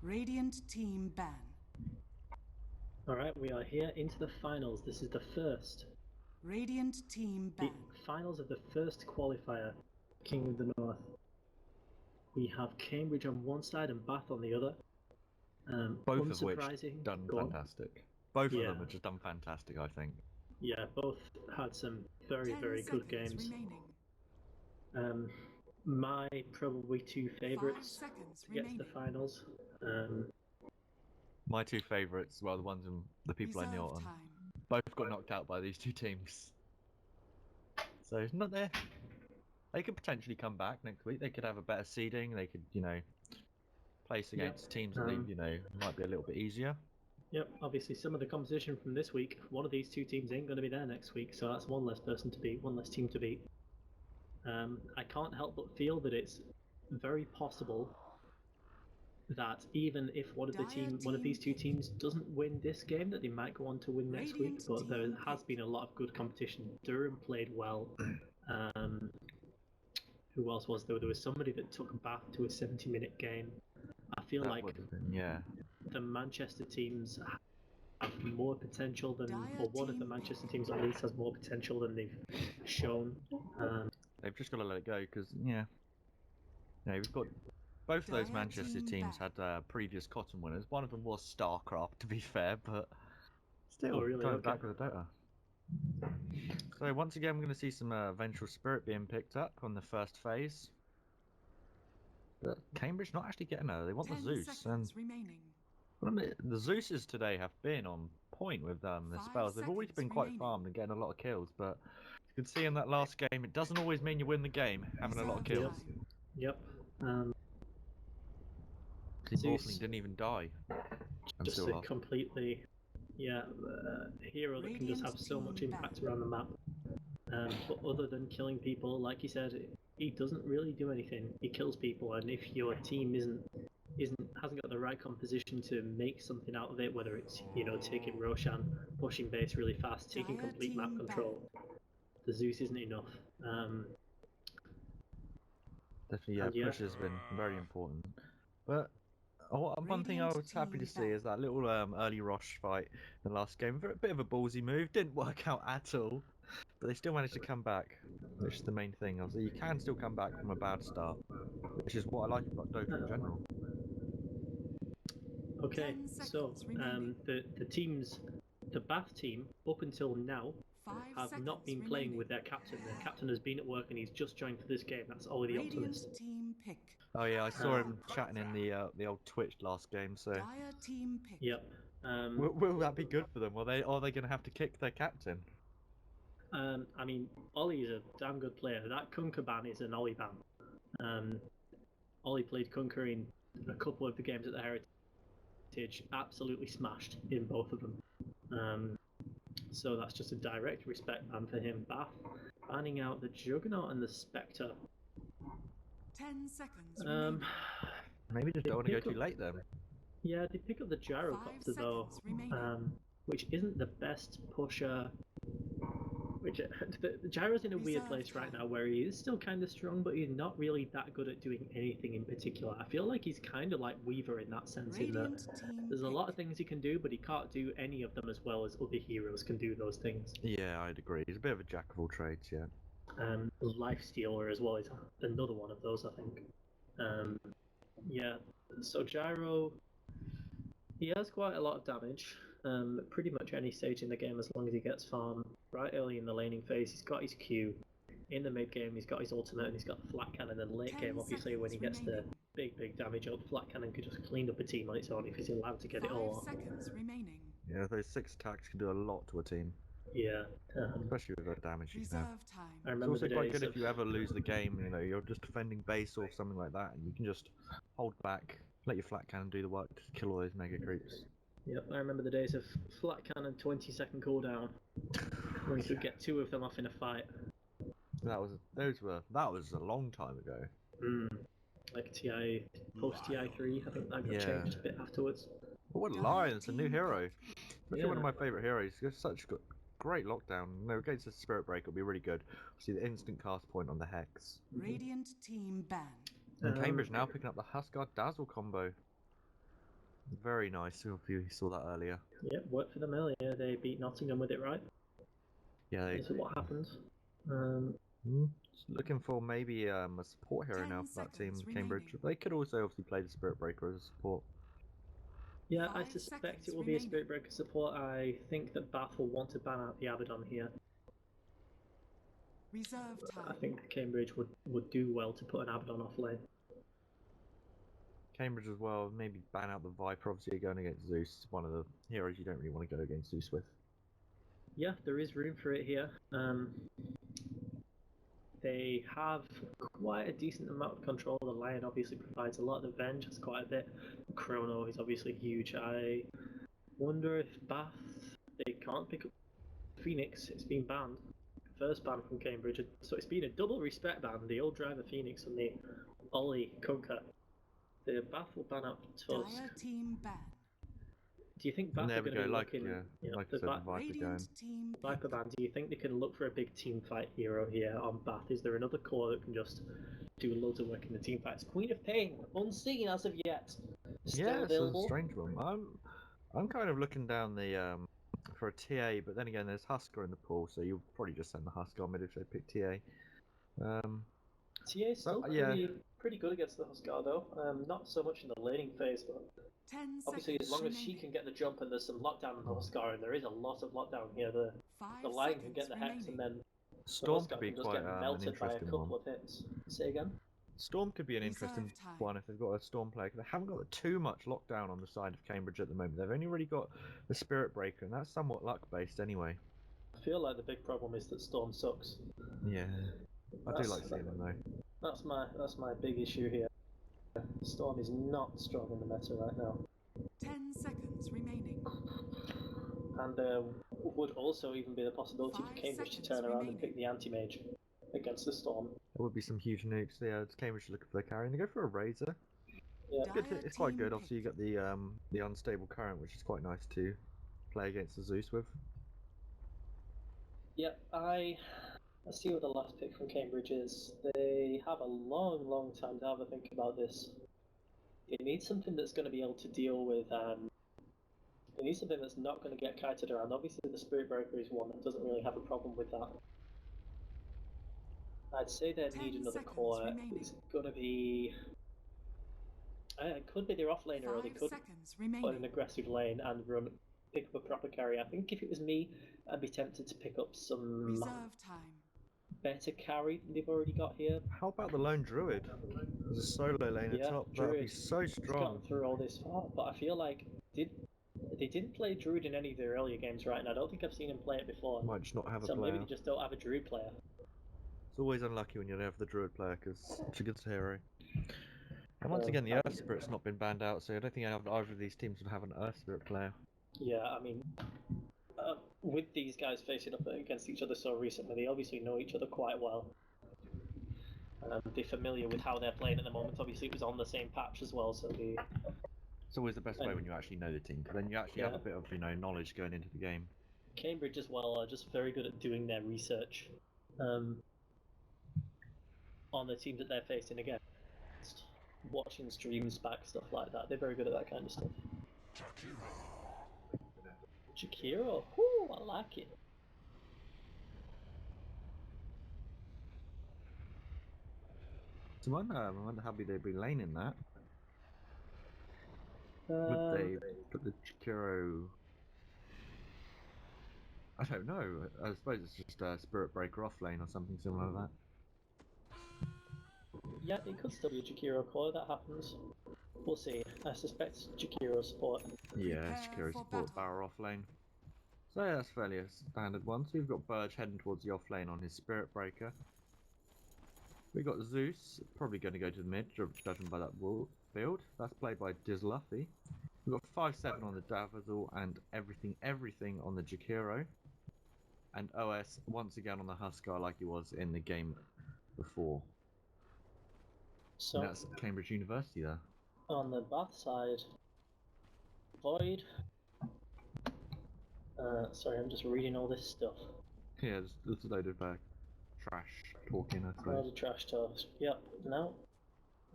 Radiant team ban. Alright, we are here into the finals. This is the first. Radiant team The ban. finals of the first qualifier, King of the North. We have Cambridge on one side and Bath on the other. Both of which done fantastic. Both of them have just done fantastic, I think. Yeah, both had some very, very good games. Remaining. My probably two favourites to get to the finals. My two favourites, well, the ones and the people I knew on, both got knocked out by these two teams. So it's not there. They could potentially come back next week. They could have a better seeding. They could, place against teams that they, might be a little bit easier. Yep, obviously some of the competition from this week, one of these two teams ain't going to be there next week, so that's one less person to beat, one less team to beat. I can't help but feel that it's very possible that even if one of these two teams doesn't win this game, that they might go on to win next week. But there has been a lot of good competition. Durham played well. Who else was there? There was somebody that took Bath to a 70-minute game. I feel like the Manchester teams have more potential than, or one of the Manchester teams at least has more potential than they've shown. They've just got to let it go because, we've got both of those Manchester teams had previous KotN winners. One of them was StarCraft, to be fair, but still going back with the data. So once again, we're going to see some Vengeful Spirit being picked up on the first phase. But Cambridge not actually getting her. They want the Zeus, and the Zeuses today have been on point with the spells. They've always been quite farmed and getting a lot of kills, but you can see in that last game, it doesn't always mean you win the game having a lot of kills. Yep. Morphling didn't even die. Just a completely, hero that can just have so much impact around the map. But other than killing people, like you said, he doesn't really do anything. He kills people, and if your team hasn't got the right composition to make something out of it, whether it's taking Roshan, pushing base really fast, taking complete map control, the Zeus isn't enough. Definitely, push has been very important. But one thing I was happy to see is that little early Rosh fight in the last game. A bit of a ballsy move, didn't work out at all, but they still managed to come back, which is the main thing. Obviously, you can still come back from a bad start, which is what I like about Dota in general. Okay, so the teams, the Bath team, up until now, have not been playing with their captain. Their captain has been at work and he's just joined for this game. That's Ollie the Optimist. Oh yeah, I saw him chatting in the old Twitch last game. So yep. Will that be good for them? Are they going to have to kick their captain? I mean, Ollie is a damn good player. That Kunker ban is an Ollie ban. Ollie played Kunker in a couple of the games at the Heritage, absolutely smashed in both of them. So that's just a direct respect ban for him. Bath banning out the Juggernaut and the Spectre. 10 seconds. Maybe just don't want to go too late then. Yeah, they pick up the Gyrocopter though, which isn't the best pusher. The Gyro's in a weird place right now where he is still kind of strong, but he's not really that good at doing anything in particular. I feel like he's kind of like Weaver in that sense, in that there's a lot of things he can do, but he can't do any of them as well as other heroes can do those things. Yeah, I'd agree. He's a bit of a jack of all trades, yeah. Lifestealer as well is another one of those, I think. So Gyro, he has quite a lot of damage. Pretty much any stage in the game as long as he gets farm. Right early in the laning phase, he's got his Q. In the mid game, he's got his ultimate and he's got the flat cannon. And late game, obviously, when he gets the big damage up, flat cannon could just clean up a team on its own if he's allowed to get it all off. Yeah, those 6 attacks can do a lot to a team. Yeah. Especially with the damage you can have. I remember it's also quite good if you ever lose the game, you're just defending base or something like that, and you can just hold back, let your flat cannon do the work to kill all those mega creeps. Yep, I remember the days of flat cannon 20-second cooldown, where you could get 2 of them off in a fight. That was a long time ago. Like post TI3, I think that got changed a bit afterwards. But what a line! It's a new hero. Actually, one of my favourite heroes. He's got such great lockdown. Against the Spirit Break, it'll be really good. See the instant cast point on the Hex. Radiant team ban. And Cambridge now picking up the Huskard Dazzle combo. very nice. If you saw that earlier. Yep, worked for them earlier. They beat Nottingham with it, right? Yeah, This is what happens. Just looking for maybe a support hero 10 now for that team, seconds Cambridge. remaining. They could also obviously play the Spirit Breaker as a support. Yeah, I 5 suspect seconds it will be a remaining. Spirit Breaker support. I think that Bath will want to ban out the Abaddon here. Reserve I time. think Cambridge would do well to put an Abaddon off lane. Cambridge as well, maybe ban out the Viper. Obviously, going against Zeus, one of the heroes you don't really want to go against Zeus with. Yeah, there is room for it here. They have quite a decent amount of control. The Lion obviously provides a lot. The Venge has quite a bit. Chrono is obviously huge. I wonder if Bath, they can't pick up Phoenix. It's been banned. First ban from Cambridge. So it's been a double respect ban. The old driver Phoenix and the Ollie Kunka. The Bath will ban out Tusk. Dire team ban. Do you think And Bath there are we going to go, be like, looking, like I the said, the Viper going. Radiant team Viper pick. ban, do you think they can look for a big team fight hero here on Bath? Is there another core that can just do loads of work in the team fights? Queen of Pain, unseen as of yet. Still Yeah, it's a available. strange one. I'm kind of looking down the for a TA, but then again, there's Husker in the pool, so you'll probably just send the Husker on mid if they pick TA. TA is still yeah. pretty good against the Huskar though. Not so much in the laning phase, but 10 obviously seconds as long as she remaining. can get the jump and there's some lockdown on the Huskar, and there is a lot of lockdown here, the 5 Lion can seconds get the Hex remaining. and then Storm the Huskar could be can just quite get an melted by a interesting couple one. of hits. Say again? Storm could be an Reserve interesting time. one if they've got a Storm player. 'Cause they haven't got too much lockdown on the side of Cambridge at the moment. They've only really got the Spirit Breaker, and that's somewhat luck based anyway. I feel like the big problem is that Storm sucks. Yeah, I do like seeing them though. That's my big issue here. Storm is not strong in the meta right now, 10 seconds remaining. and would also even be the possibility for 5 Cambridge to seconds turn around remaining. and pick the anti-mage against the Storm. There would be some huge nukes. Yeah, it's Cambridge looking for the carry, and they go for a Razor. Yeah. It's quite good. Obviously, you get the unstable current, which is quite nice to play against the Zeus with. Yep, I see what the last pick from Cambridge is. They have a long time to have a think about this. They need something that's going to be able to deal with. They need something that's not going to get kited around. Obviously, the Spirit Breaker is one that doesn't really have a problem with that. I'd say they need another core. Remaining. It's going to be. It could be their off laner, or they 5 could seconds put an remaining. aggressive lane and pick up a proper carry. I think if it was me, I'd be tempted to pick up some Reserve time. better carry than they've already got here. How about the lone Druid? There's a solo lane at top. That would be so He's strong. gotten through all this far, but I feel like they didn't play Druid in any of their earlier games, right? And I don't think I've seen him play it before. Might just not have a So player. maybe they just don't have a Druid player. It's always unlucky when you don't have the Druid player because it's a good hero. And once again, the Earth Spirit's not been banned out, so I don't think either of these teams would have an Earth Spirit player. Yeah, I mean, with these guys facing up against each other so recently, they obviously know each other quite well. They're familiar with how they're playing at the moment. Obviously, it was on the same patch as well, so they... It's always the best way when you actually know the team, because then you actually have a bit of knowledge going into the game. Cambridge as well are just very good at doing their research on the teams that they're facing against. Watching streams back, stuff like that. They're very good at that kind of stuff. Jakiro? Whoo, I like it. So I wonder how they'd be laning that. Would they put the Jakiro... I don't know. I suppose it's just a Spirit Breaker off lane or something similar to that. Yeah, it could still be a Jakiro core, that happens. We'll see. I suspect Jakiro support. Yeah, Jakiro support Barra off lane. So yeah, that's fairly a standard one. So we've got Burge heading towards the off lane on his Spirit Breaker. We've got Zeus, probably going to go to the mid, judging by that build. That's played by Dizluffy. We've got 5-7 on the Davazul and everything on the Jakiro. And OS once again on the Huskar like he was in the game before. So and that's Cambridge University there. On the Bath side, Void. Sorry, I'm just reading all this stuff. Yeah, there's a load of trash talking, I suppose. Load of trash talk. Yep, no.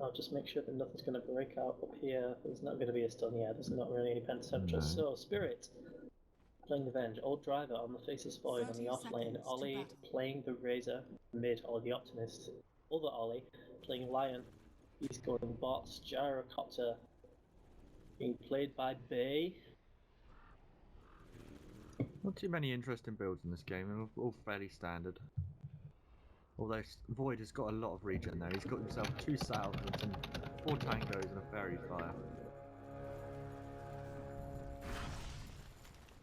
I'll just make sure that nothing's going to break out up here. There's not going to be a stun yet. There's not really any pentacentral. No. So, Spirit playing the Venge. Old Driver on the Faceless Void on the off lane. Ollie playing the Razor mid, or the Optimist. Other Ollie playing Lion. He's going bots. Gyrocopter being played by Bay. Not too many interesting builds in this game, and all fairly standard. Although Void has got a lot of regen there. He's got himself 2 salves and some 4 tangos and a fairy fire.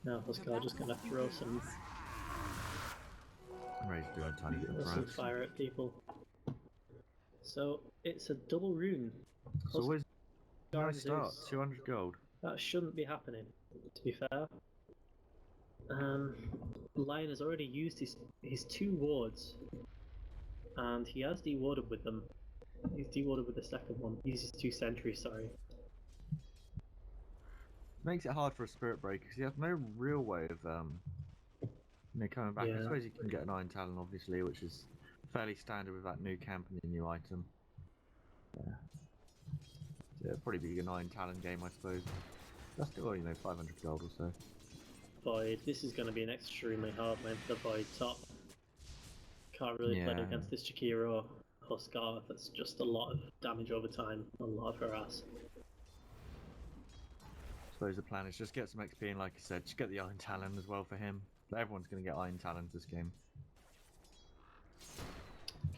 Now Huskar just going to throw some Ray's doing a tiny bit of some France. fire at people. So it's a double rune. It's always a Huskar nice start. Zeus. 200 gold. That shouldn't be happening, to be fair. Lion has already used his 2 wards, and he has dewarded with them. He's dewarded with the second one. He uses 2 sentries, sorry. Makes it hard for a Spirit Breaker because he has no real way of coming back. Yeah. I suppose you can get an Iron Talon, obviously, which is fairly standard with that new camp and the new item. Yeah. So it'll probably be an Iron Talon game, I suppose. That's still, 500 gold or so. Void. This is going to be an extremely hard lane for the Void top. Can't really play against this Jakiro Huskar. That's just a lot of damage over time, a lot of harass. I suppose the plan is just get some XP and, like I said, just get the Iron Talon as well for him. Everyone's going to get Iron Talons this game.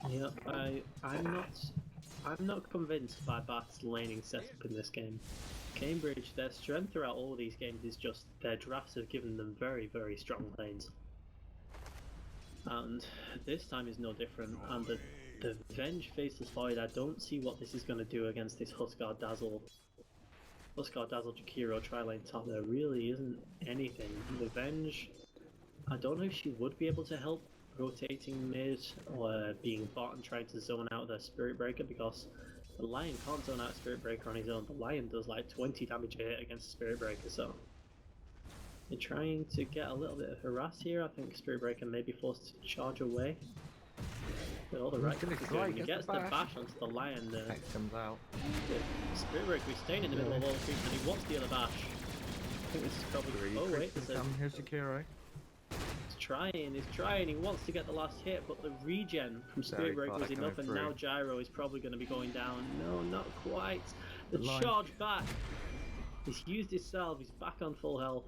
Yeah, I'm not convinced by Bath's laning setup in this game. Cambridge, their strength throughout all of these games is just their drafts have given them very, very strong lanes. And this time is no different. And the Venge Faceless Void, I don't see what this is going to do against this Huskar Dazzle Jakiro tri-lane top. There really isn't anything. The Venge, I don't know if she would be able to help rotating mid or being bot and trying to zone out the Spirit Breaker, because the Lion can't zone out Spirit Breaker on his own. The Lion does like 20 damage a hit against Spirit Breaker, so they're trying to get a little bit of harass here. I think Spirit Breaker may be forced to charge away. But all the right things to do. When he gets the bash onto the Lion, the comes out. Spirit Breaker is staying in the middle of all the creeps, and he wants the other bash. I think this is probably. Oh wait, here's Jakiro. He's trying, he wants to get the last hit, but the regen from Spirit Breaker was enough, and now Gyro is probably going to be going down. No, not quite. The charge back. He's used his salve, he's back on full health.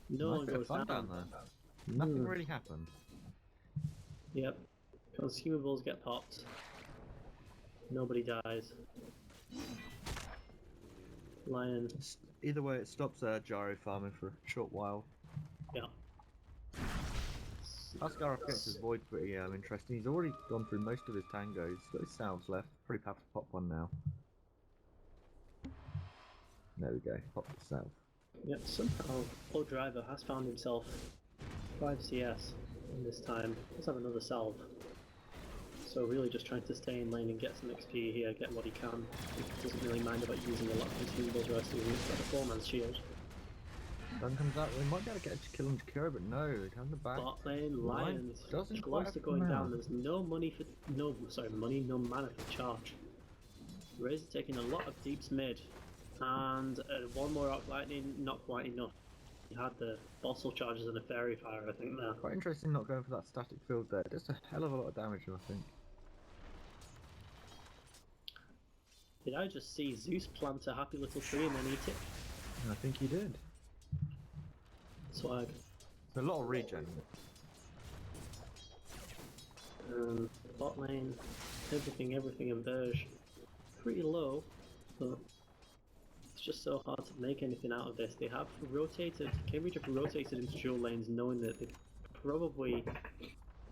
No one goes down there. Nothing really happened. Yep. Consumables get popped. Nobody dies. Lion. Either way, it stops Gyro farming for a short while. Yeah. Huskar gets his Void pretty interesting. He's already gone through most of his tangos. He's got his salves left. Pretty happy to pop one now. There we go. Pop the salve. Yep, somehow Old Driver has found himself 5 CS in this time. Let's have another salve. So really just trying to stay in lane and get some XP here, get what he can. He doesn't really mind about using a lot of consumables or else he's got a 4-man's shield. Sun comes out, we might be able to get a kill on Jakiro, but no, they come back. Bot lane, Lions, doesn't close quite to going come down. out. There's no money for no mana for charge. Razor taking a lot of deeps mid, and one more Arc Lightning, not quite enough. He had the fossil charges and a fairy fire, I think there. Quite interesting not going for that static field there. Just a hell of a lot of damage, I think. Did I just see Zeus plant a happy little tree and then eat it? I think he did. Swag. It's a lot of regen. Bot lane, everything in Verge. Pretty low, but it's just so hard to make anything out of this. They have rotated, Cambridge have rotated into dual lanes knowing that they probably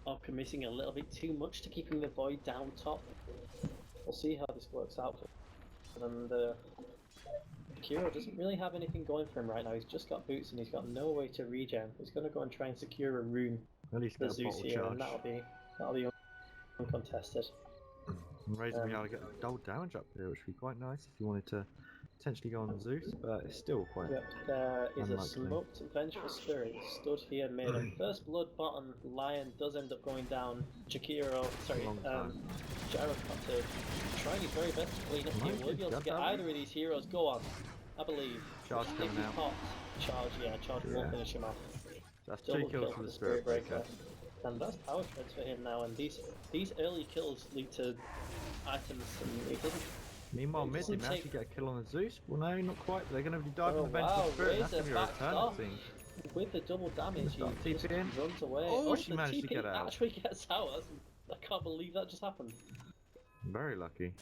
are committing a little bit too much to keeping the Void down top. We'll see how this works out for them. Kiro doesn't really have anything going for him right now. He's just got boots and he's got no way to regen. He's going to go and try and secure a rune At least for get a Zeus bottle here, charge. and that'll be uncontested. And Razor may be able to get double damage up here, which would be quite nice if you wanted to potentially go on Zeus, but it's still quite Yep, there is unlikely. a smoked Vengeful Spirit stood here mid. First blood bottom, Lion does end up going down. Jakiro, sorry, Gyrocopter trying his very best to clean up here. Will be able to get either of these heroes? Go on, I believe. Charge coming out. Hot. Charge will finish him off. That's Double 2 kills kill for the Spirit Breaker. And that's power treads for him now, and these early kills lead to items, and it doesn't. Meanwhile, mid, they managed to get a kill on the Zeus. Well, no, not quite. They're going to be diving the bench wow, of the Spirit. That's going to be a backed return, off. I think. With the double damage, he just TP in. runs away. Oh, she the managed to TP get out. actually gets out. I can't believe that just happened. Very lucky.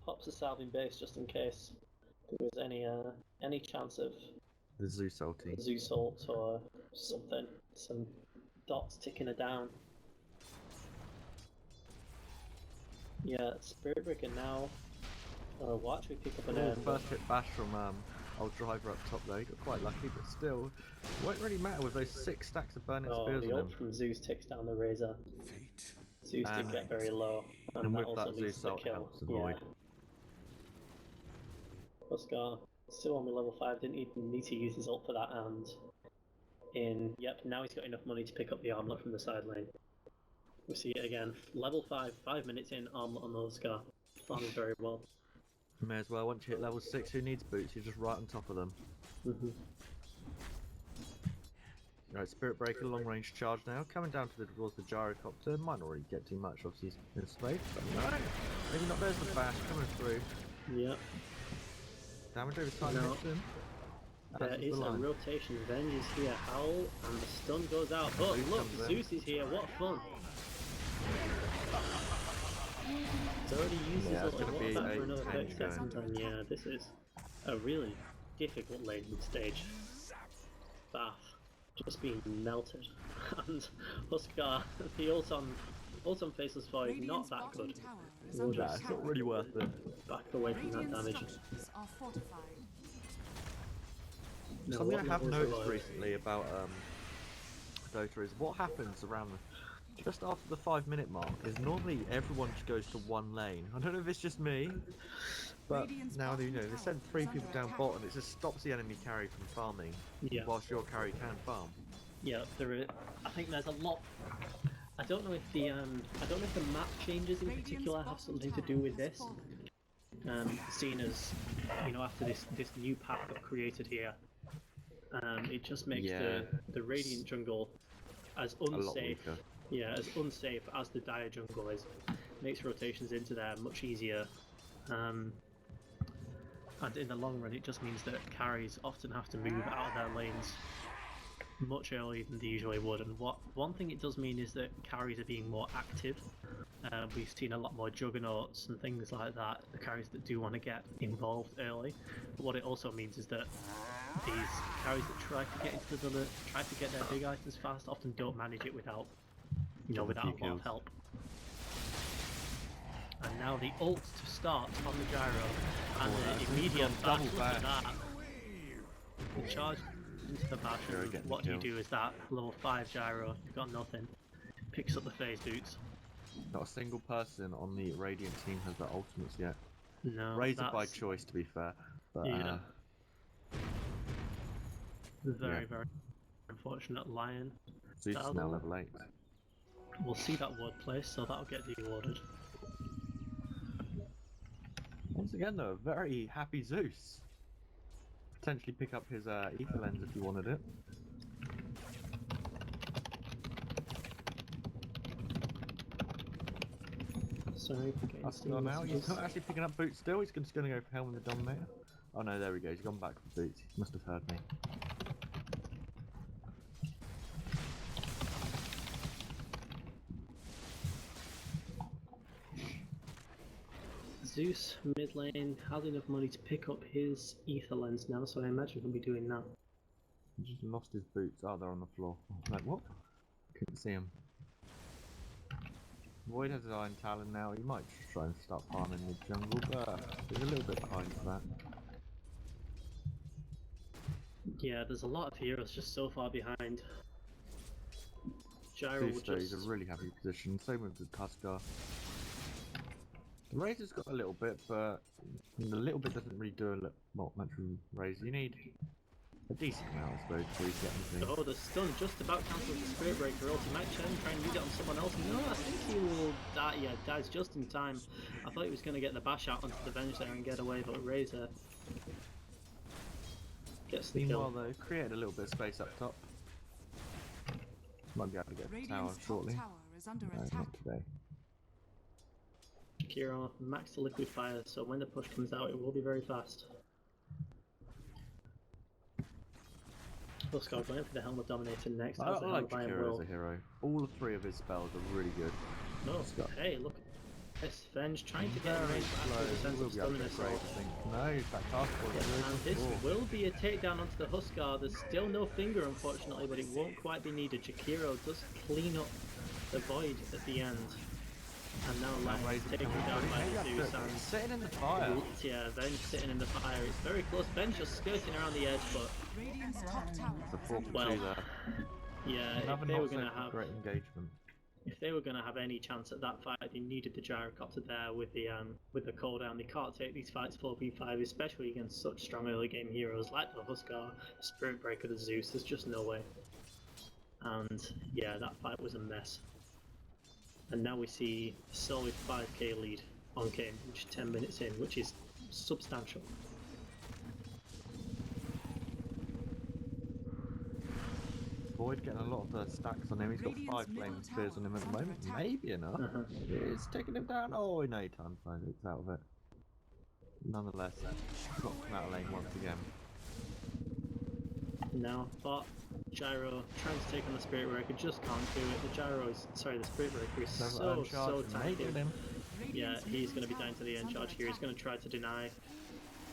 Pops a salving base just in case there was any chance of The Zeus ulti. Zeus ult or something. Some dots ticking her down. Yeah, Spirit Breaker now. Watch we pick up an first hit bash from old driver up top though. He got quite lucky, but still, it won't really matter with those 6 stacks of burning spears the on ult him. from Zeus takes down the Razor. Zeus did get very low, and that with also that leads Zeus to the ult kill. helps avoid. Huskar still only level 5, didn't even need to use his ult for that, and now he's got enough money to pick up the armlet from the side lane. We see it again, level 5, 5 minutes in, armlet on the Huskar. Farming very well. May as well, once you hit level 6, who needs boots? You're just right on top of them. Right, Spirit Breaker, long range charge now, coming down towards the Gyrocopter. Might not really get too much, obviously he's in space, but no! Maybe not, there's the bash coming through. Yep. Damage over time hits him. There is a rotation, Venge is here, Howl, and the stun goes out. But look, Zeus is here, what fun! He's already used his ult, what's that for another 30 seconds, and yeah, this is a really difficult laning stage. Bath just being melted, and Huskar, the ult on Faceless Void, not that good. We'll just it's not really worth it. Back away from that damage. Something I have noticed recently about Dota is what happens around just after the 5-minute mark is normally everyone just goes to one lane. I don't know if it's just me, but now they send 3 people down bot and it just stops the enemy carry from farming, whilst your carry can farm. Yeah, I think there's a lot. I don't know if the map changes in particular have something to do with this. Seeing as after this new pack got created here, it just makes the Radiant jungle as unsafe. As unsafe as the Dire jungle is. Makes rotations into there much easier. And in the long run, it just means that carries often have to move out of their lanes much earlier than they usually would. And one thing it does mean is that carries are being more active. We've seen a lot more juggernauts and things like that, the carries that do want to get involved early. But what it also means is that these carries that try to get into the try to get their big items fast often don't manage it without without a lot of help. And now the ult to start on the gyro, and the immediate bash to that. The charge into the bash, and what you do is that level 5 gyro, you've got nothing. Picks up the phase boots. Not a single person on the Radiant team has their ultimates yet. No, Razor by choice, to be fair. But, very unfortunate. Lion. Zeus is now level 8. We'll see that ward place, so that'll get rewarded. Once again though, a very happy Zeus. Potentially pick up his ether lens if you wanted it. Sorry for getting Steam now. He's not actually picking up boots still, he's just going to go for Helm with the Dominator. Oh no, there we go, he's gone back for boots. He must have heard me. Zeus mid lane has enough money to pick up his ether lens now, so I imagine he'll be doing that. He just lost his boots. Oh, they're on the floor. Like, what? Couldn't see him. Void has his Iron Talon now. He might try and start farming the jungle, but he's a little bit behind for that. Yeah, there's a lot of heroes just so far behind. Gyro will He's a really happy position. Same with the Huskar. The Razor's got a little bit, but the little bit doesn't really do not much from Razor. You need a decent amount, I suppose, before you get anything. Oh, the stun just about cancels the Spirit Breaker ult. He might try and use it on someone else. No, I think he will die. Yeah, dies just in time. I thought he was going to get the bash out onto the bench there and get away, but Razor gets the Meanwhile, kill. though, created a little bit of space up top. Might be able to get the tower Radiant's top shortly. tower is under No, attack. not today. Kiro, max the liquid fire, so when the push comes out, it will be very fast. Huskar going for the Helm of Dominator next. I Has the like Helm of Iron Jakiro Will. as a hero. All three of his spells are really good. No, Huskar. hey, look. Yes, Venge trying to get Very away slow. after the sense He will of be able stunning to assault. upgrade, I think. No, he's back task force. Yeah, and this will be a takedown onto the Huskar. There's still no finger, unfortunately, but it won't quite be needed. Jakiro does clean up the void at the end. And now Lion is taken down by Zeus and sitting in the fire. yeah, Venge sitting in the fire. It's very close. Venge just skirting around the edge, but Radiant's top tower The is 4 under for Well, 2 there. yeah, Another if they not were so going to have great engagement. if they were going to have any chance at that fight, they needed the gyrocopter there with the cooldown. They can't take these fights 4v5, especially against such strong early game heroes like the Huskar, Spirit Breaker, the Zeus. There's just no way. And yeah, that fight was a mess. And now we see a solid 5k lead on Cambridge 10 minutes in, which is substantial. Void getting a lot of stacks on him. He's got Radiant's 5 middle flaming spears on him at the tower is moment. under attack. Maybe enough. It's taking him down. Oh, no, he times 5 hits out of it. Nonetheless, dropped him out of lane once again. Now, bot Gyro trying to take on the Spirit Breaker, just can't do it. The Gyro is, sorry, the Spirit Breaker is so tanky. Yeah, he's going to be down to the end charge here. He's going to try to deny.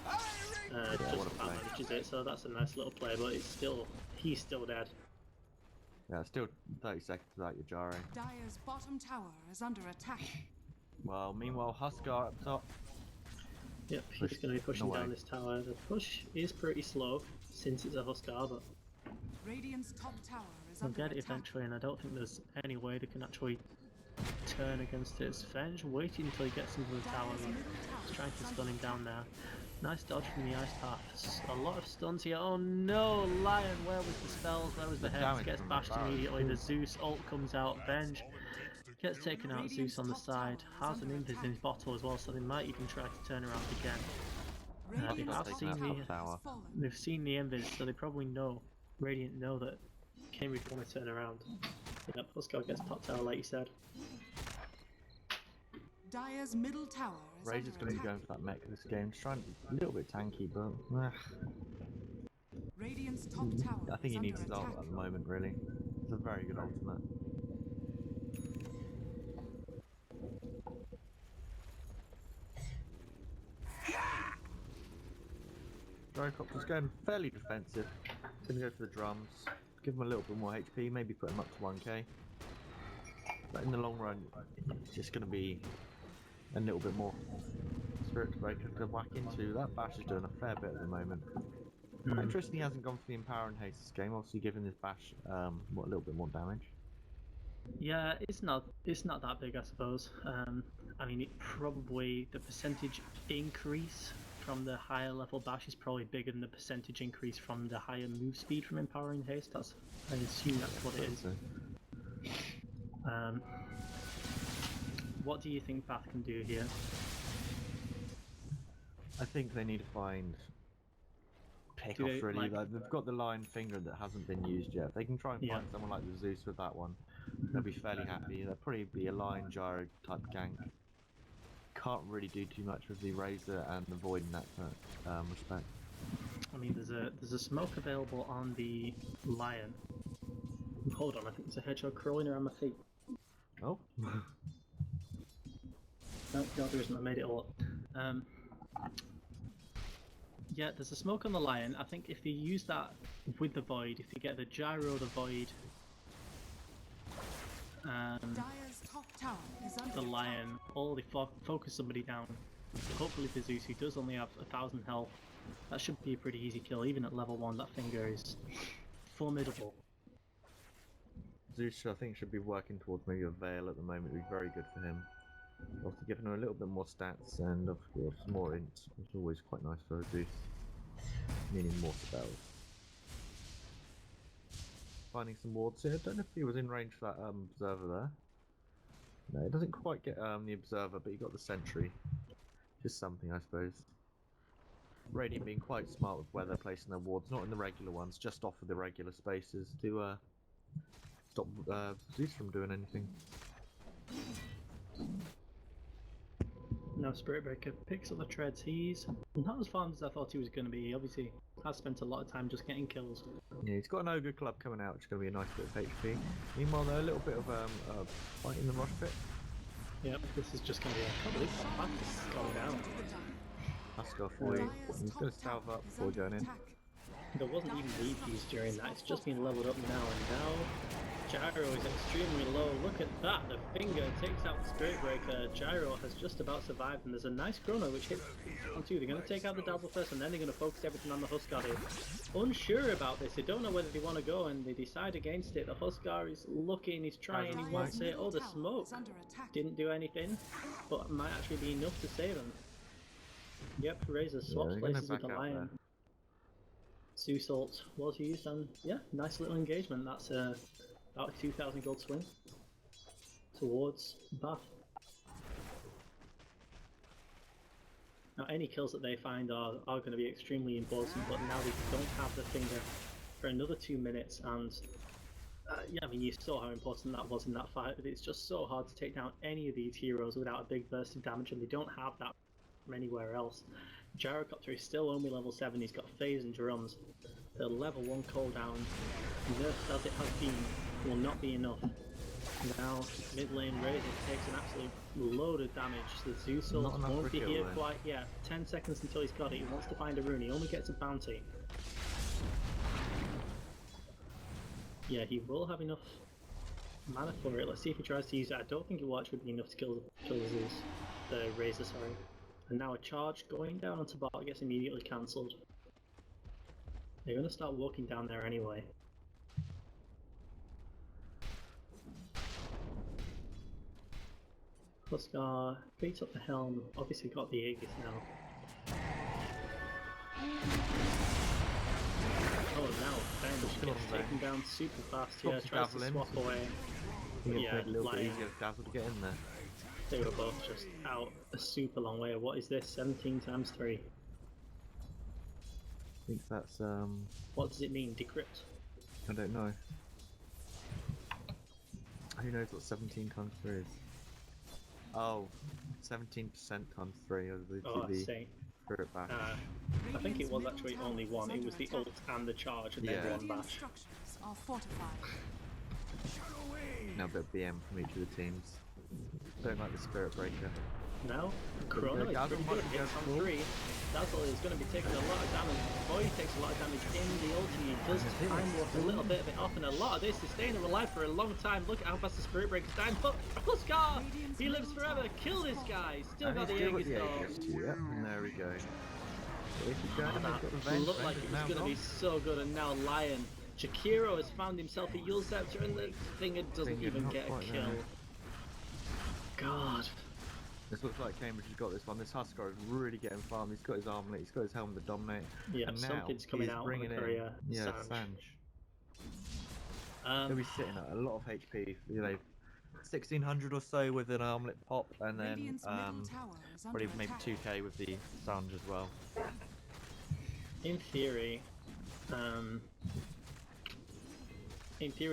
Just about manages it, so that's a nice little play, but he's still dead. Yeah, still 30 seconds without your Jari. Dire's bottom tower is under attack. Well, meanwhile, Huskar up top. Yep, he's going to be pushing down this tower. The push is pretty slow since it's a Huskar, but Radiant's top tower is they'll under get it attack. eventually, and I don't think there's any way they can actually turn against it. It's Venge waiting until he gets into the tower. He's trying to stun him down there. Nice dodge from the ice path. A lot of stuns here. Oh no, Lion, where was the spells? Where was the heads? Gets bashed immediately. The Zeus ult comes out. Venge gets taken out. Zeus on the side. Has an invis in his bottle as well, so they might even try to turn around again. They've seen the invis, so they probably know. Radiant know that Cambridge want to turn around. Yep, Huskar gets popped out like you said. Dire's middle tower is Razor's under going to be attack. going for that mech this game. Just trying to be a little bit tanky, but Radiant's top tower I think is he needs under his ult attack. at the moment, really. It's a very good ultimate. Gyrocopter's going fairly defensive. Going to go for the drums. Give him a little bit more HP, maybe put him up to 1k. But in the long run, it's just going to be a little bit more Spirit Breaker to whack into. That bash is doing a fair bit at the moment. Interesting, he hasn't gone for the Empower and Haste this game, obviously giving this bash a little bit more damage. Yeah, it's not that big, I suppose. I mean, the percentage increase from the higher level bash is probably bigger than the percentage increase from the higher move speed from Empowering Haste. I assume that's what it is. What do you think Bath can do here? I think they need to find pickoffs really. Like, they've got the Lion Finger that hasn't been used yet. If they can try and find someone like the Zeus with that one, they'll be fairly happy. They'll probably be a Lion Gyro type gank. Can't really do too much with the Razor and the Void in that respect. I mean, there's a smoke available on the Lion. Hold on, I think there's a hedgehog crawling around my feet. Oh. No, there isn't. I made it all up. Yeah, there's a smoke on the Lion. I think if you use that with the Void, if you get the Gyro, the Void, Dire's top tower is under the attack. Lion, or they focus somebody down. Hopefully the Zeus, who does only have 1,000 health, that should be a pretty easy kill. Even at level 1, that finger is formidable. Zeus, I think, should be working towards maybe a Veil at the moment. It would be very good for him. Also giving him a little bit more stats and, of course, more int. It's always quite nice for a Zeus. Meaning more spells. finding some wards here. I don't know if he was in range for that observer there. No, it doesn't quite get the observer, but he got the sentry. Just something, I suppose. Radiant being quite smart with where they're placing their wards, not in the regular ones, just off of the regular spaces to stop Zeus from doing anything. Now Spirit Breaker picks up the treads. He's not as farmed as I thought he was going to be. He obviously has spent a lot of time just getting kills. Yeah, he's got an Ogre Club coming out, which is going to be a nice bit of HP. Meanwhile, though, a little bit of fight in the Rush Pit. Yep, this is just going to be a couple of practice going down. Husker for you. He's going to salve up before going in. There wasn't even lead piece during that, it's just been leveled up now, and now Gyro is extremely low. Look at that, the finger takes out the Spirit Breaker. Gyro has just about survived, and there's a nice chrono which hits on two. They're going to take out the Dazzle first, and then they're going to focus everything on the Huskar here. Unsure about this, they don't know whether they want to go, and they decide against it. The Huskar is looking, he's trying, he wants it. Oh, the smoke didn't do anything, but might actually be enough to save him. Yep, Razor swaps places with the Lion. Zeus ult was used, and yeah, nice little engagement. That's about a 2,000 gold swing towards Bath. Now, any kills that they find are going to be extremely important, but now they don't have the finger for another 2 minutes, and yeah, I mean, you saw how important that was in that fight. It's just so hard to take down any of these heroes without a big burst of damage, and they don't have that from anywhere else. Gyrocopter is still only level 7, he's got phase and drums. The level 1 cooldown, nerfed as it has been, will not be enough. Now, mid lane Razor takes an absolute load of damage. The Zeus ult won't be here quite yet. 10 seconds until he's got it, he wants to find a rune, he only gets a bounty. Yeah, he will have enough mana for it. Let's see if he tries to use it. I don't think it will actually be enough to kill the Zeus. The Razor, sorry. And now a charge going down onto bot gets immediately cancelled. They're going to start walking down there anyway. Huskar beats up the helm, obviously got the Aegis now. Oh, now Bench gets taken down super fast here, tries to swap away. Yeah, a little bit easier for Dazzle to get in there. They were both just out a super long way. What is this? 17 times 3. I think that's What does it mean? Decrypt? I don't know. Who knows what 17 times 3 is? Oh, 17% times 3 of the Spirit Bash. I think it was actually only one. It was the ult and the charge, and then one bash. Now a bit of BM from each of the teams. Don't like the Spirit Breaker. Now, Chrono is pretty good. Hits on 3. Dazzle is going to be taking a lot of damage. Boy takes a lot of damage in the ulti. He does time walk a little bit of it off, and a lot of this is staying alive for a long time. Look at how fast the Spirit Breaker's dying. But Huskar! He lives forever. Kill this guy. Still got the Aegis though. Yep, and there we go. That looked like it was going to be so good, and now Lion. Shakiro has found himself a Yule Scepter, and the finger doesn't even get a kill. God. This looks like Cambridge has got this one. This Huskar is really getting farmed. He's got his armlet, he's got his helmet to dominate. Yeah, and some now kid's coming out bringing on in Sanj. He'll be sitting at a lot of HP, you know, 1600 or so with an armlet pop, and then probably maybe 2k with the Sanj as well. In theory,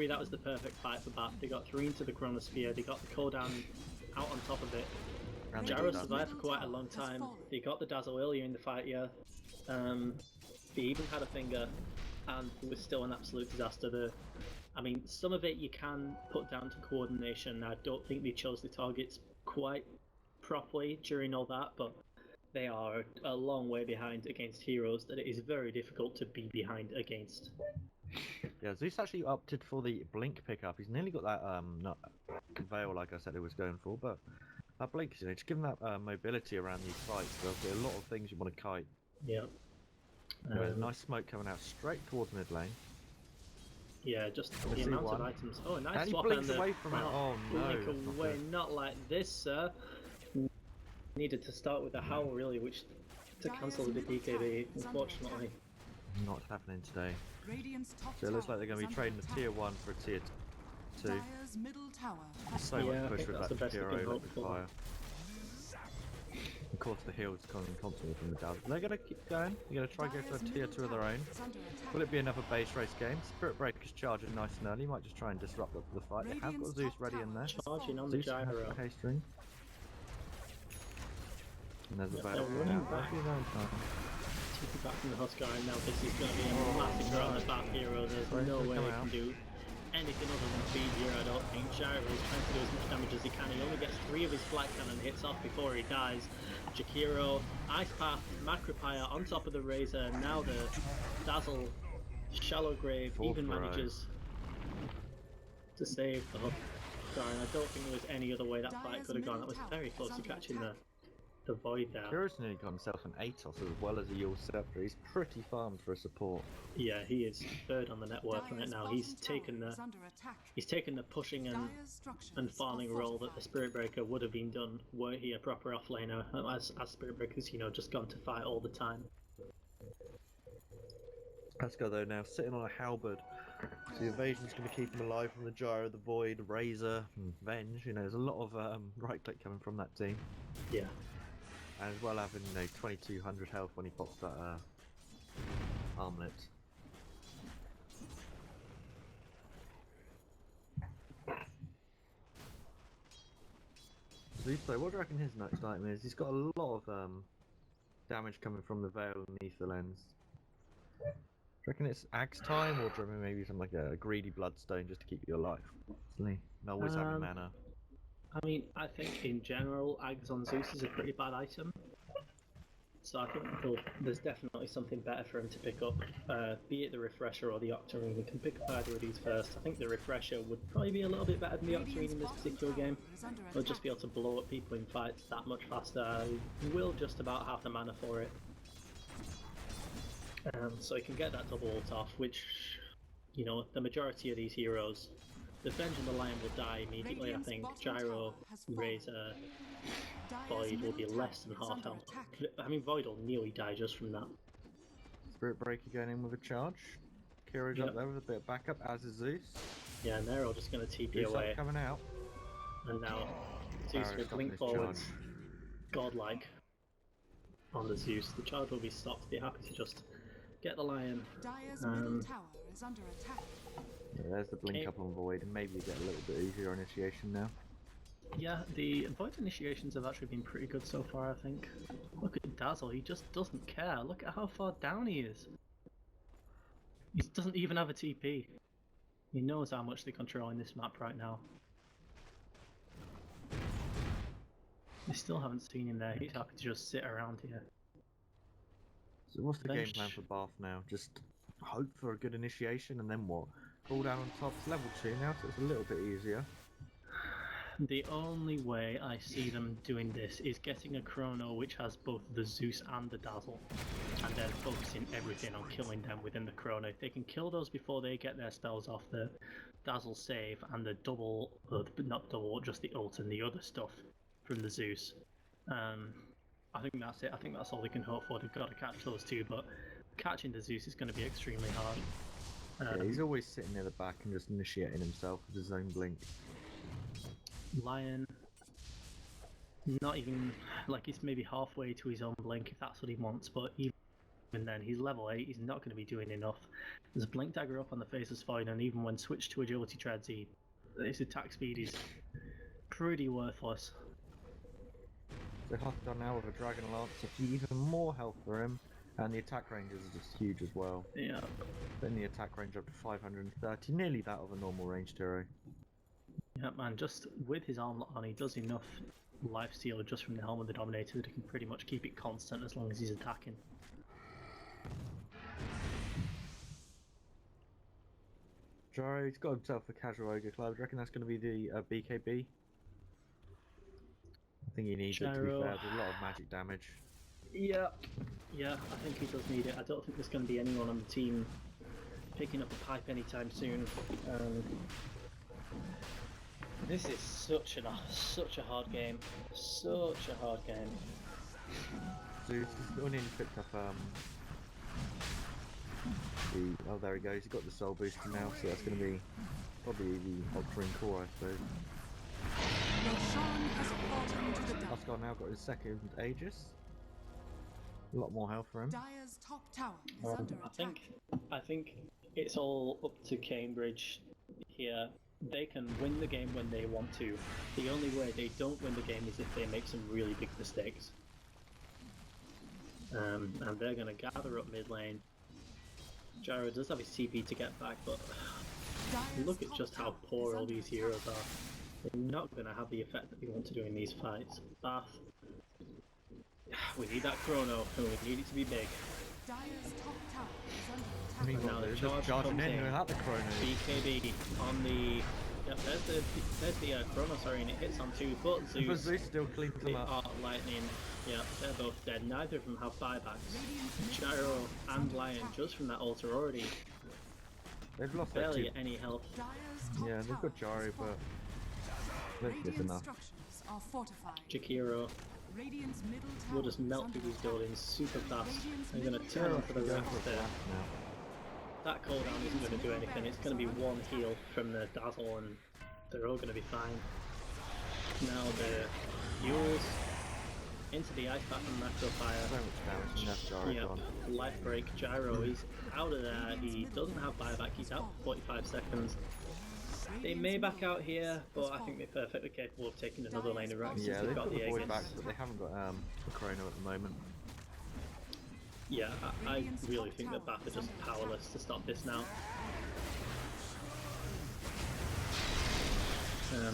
that was the perfect fight for Bath. They got 3 into the Chronosphere, they got the cooldown out on top of it. Gyro survived for quite a long time. They got the Dazzle earlier in the fight, yeah. They even had a finger, and it was still an absolute disaster. I mean, some of it you can put down to coordination. I don't think they chose the targets quite properly during all that, but they are a long way behind against heroes that it is very difficult to be behind against. Yeah, Zeus actually opted for the blink pickup. He's nearly got that not veil like I said he was going for, but that blink, you know, just giving that mobility around these fights. There's a lot of things you want to kite. Yeah. There's a nice smoke coming out straight towards mid lane. Yeah, just the amount of items. Oh, a nice and swap, he blinks and away from it. Oh no! Blink away, not like this, sir. Needed to start with a howl really, which to cancel the BKB, unfortunately. Not happening today. Radiant's top So it looks tower like they're going to is be under trading a attack. tier 1 for a tier 2. Dyer's middle tower has So Yeah, much I push think with that's that the best we hero can hope for. electrifier. Of course, the heal's coming constantly from the down. They're going to keep going. They're going to try and go for a Dyer's tier middle 2 of their tower own. is under attack. Will it be another base race game? Spirit Breaker's charging nice and early. Might just try and disrupt the fight. They have got Radiant's Zeus top ready in tower there. has Charging on fallen. the Zeus has gyro. the K-string. And there's a Yeah, battle. they're running Now, back. his own time. Taking back from the Huskar, and now this is going to be a massacre on the back hero. There's Right, no so way come he out. can do anything other than feed here, I don't think. Gyro is trying to do as much damage as he can. He only gets 3 of his flat cannon hits off before he dies. Jakiro, Ice Path, Macropire on top of the Razor. Now the Dazzle, Shallow Grave Fourth even row. manages to save the Huskar. And I don't think there was any other way that fight Dyer's could have gone. That middle was tower very is close to under catching attack. the void there. Kyro's nearly got himself an Atos as well as a Yule Scepter. He's pretty farmed for a support. Yeah, he is third on the net worth right Dyer's now. bottom He's tower taken the is under attack. He's taken the pushing and Dyer's structures farming are role that the fortified. Spirit Breaker would have been done were he a proper offlaner, as Spirit Breaker's, just gone to fight all the time. Pascal though now sitting on a halberd. So the evasion's going to keep him alive from the Gyro, the Void, Razor, and Venge. There's a lot of right click coming from that team. Yeah. And as well having 2200 health when he pops that armlet. So what do you reckon his next item is? He's got a lot of damage coming from the Veil and Ether Lens. Do you reckon it's Axe time, or do you reckon maybe something like a greedy bloodstone just to keep you alive? And always having mana. I mean, I think in general, Ags on Zeus is a pretty bad item. So I think there's definitely something better for him to pick up, be it the Refresher or the Octarine. We can pick up either of these first. I think the Refresher would probably be a little bit better than the Octarine in this particular game. He'll just be able to blow up people in fights that much faster. He will just about have the mana for it. So he can get that double ult off, which, the majority of these heroes, the Venge and the Lion will die immediately. I think Gyro, Razor, Void will be less than half health. I mean, Void will nearly die just from that. Spirit Breaker going in with a charge. Kyro's Yep. up there with a bit of backup, as is Zeus. Yeah, and they're all just going to TP Zeus away. up coming out. And now Zeus Barrow's will stopping blink his forwards, charge. godlike, on the Zeus. The charge will be stopped. They're happy to just get the Lion. Dyer's middle tower is under attack. Yeah, there's the blink Okay. up on Void, and maybe you get a little bit easier initiation now. Yeah, the Void initiations have actually been pretty good so far, I think. Look at Dazzle, he just doesn't care. Look at how far down he is. He doesn't even have a TP. He knows how much they're controlling this map right now. We still haven't seen him there. He's happy to just sit around here. So what's the game Bench. plan for Bath now? Just hope for a good initiation, and then what? Cool down on top. It's level 2 now, so it's a little bit easier. The only way I see them doing this is getting a Chrono which has both the Zeus and the Dazzle, and then focusing everything on killing them within the Chrono. If they can kill those before they get their spells off, the Dazzle save and the double, not double, just the ult and the other stuff from the Zeus. I think that's it. I think that's all they can hope for. They've got to catch those two, but catching the Zeus is going to be extremely hard. Yeah, he's always sitting near the back and just initiating himself with his own blink. Lion, not even, like, he's maybe halfway to his own blink if that's what he wants, but even then, he's level 8, he's not going to be doing enough. There's a blink dagger up on the face is fine, and even when switched to agility treads, his attack speed is pretty worthless. So Huskar now with a Dragon Lance, even more health for him, and the attack range is just huge as well. Yeah. Then the attack range up to 530, nearly that of a normal ranged hero. Yeah, man, just with his armlet on, he does enough lifesteal just from the Helm of the Dominator that he can pretty much keep it constant as long as he's attacking. Gyro, he's got himself a casual Ogre Club. Do you reckon that's going to be the BKB? I think he needs it, to be Gyro. fair. There's a lot of magic damage. Yeah, I think he does need it. I don't think there's going to be anyone on the team picking up a pipe anytime soon. This is such a hard game. Such a hard game. So he's only picked up Oh, there he goes. He got the soul booster now, so that's going to be probably the Ultra Core, I suppose. Roshan has fallen to the dark. Oscar now got his second Aegis. A lot more health for him. Dire's top tower is under attack. I think it's all up to Cambridge here. They can win the game when they want to. The only way they don't win the game is if they make some really big mistakes. And they're going to gather up mid lane. Gyro does have his TP to get back, but look at just how poor all these heroes are. They're not going to have the effect that we want to do in these fights. Bath. We need that chrono, and we need it to be big. Dire's top tower is under attack. Now the They're charge charging comes in in. without the chrono. BKB on the... Yep, there's the chrono, sorry, and it hits on two, but But Zeus, Zeus still cleans the them up. Art Lightning, yeah, they're both dead. Neither of them have buybacks. Gyro and Lion, just from that ult, are already They've lost their barely two. at any health. Dire's top Yeah, they've tower got Jari, is but fallen. I don't think it's Radiant enough. structures are fortified. Jakiro Radiant's middle tower will just is melt under through these attack. buildings super fast. Radiant's I'm going to middle turn tower on for the Going rest for a there. blast now. That cooldown isn't going to do anything, it's going to be one heal from the Dazzle and they're all going to be fine. Now the Yules into the Ice Path and Macro So Fire. much damage, and that's Jari Yep, gone. life break. Gyro is out of there. He doesn't have buyback. He's out for 45 seconds. They may back out here, but I think they're perfectly capable of taking another lane around since Yeah, they've they've got got the the void Aegis. back, but they haven't got the chrono at the moment. Yeah, I really think that Bath are just powerless to stop this now.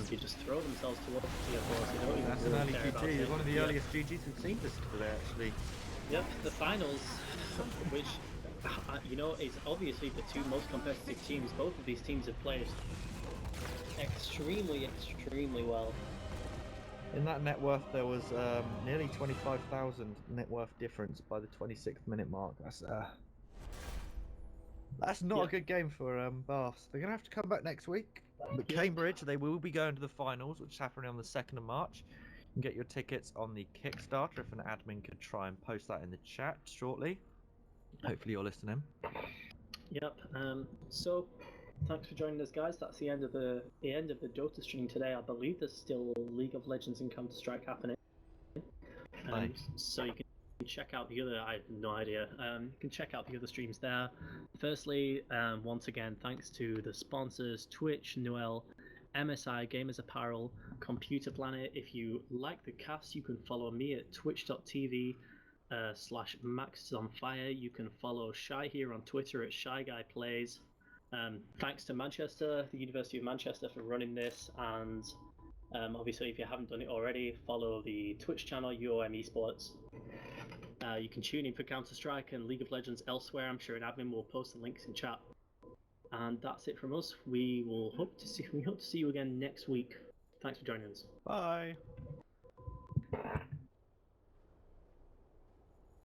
They just throw themselves towards the force. They don't even That's an really early care about GG, it. one of the Yeah. earliest GGs we've seen this today actually. Yep, the finals, which, you know, is obviously the two most competitive teams. Both of these teams have played extremely well. In that net worth there was nearly 25,000 net worth difference by the 26th minute mark. That's not Yeah. a good game for Bath. They're going to have to come back next week. But Yeah. Cambridge, they will be going to the finals, which is happening on the 2nd of March. You can get your tickets on the Kickstarter if an admin could try and post that in the chat shortly. Hopefully you're listening. Yep. So, thanks for joining us, guys. That's the end of the Dota stream today. I believe there's still League of Legends and Counter Strike happening. Nice. So you can check out the other. I have no idea. You can check out the other streams there. Firstly, once again, thanks to the sponsors: Twitch, Noel, MSI, Gamers Apparel, Computer Planet. If you like the cast, you can follow me at twitch.tv /MaxOnFire. You can follow Shy here on Twitter at ShyGuyPlays. Thanks to Manchester, the University of Manchester, for running this, and obviously if you haven't done it already, follow the Twitch channel UOM Esports. You can tune in for Counter-Strike and League of Legends elsewhere. I'm sure an admin will post the links in chat. And that's it from us. We hope to see you again next week. Thanks for joining us. Bye.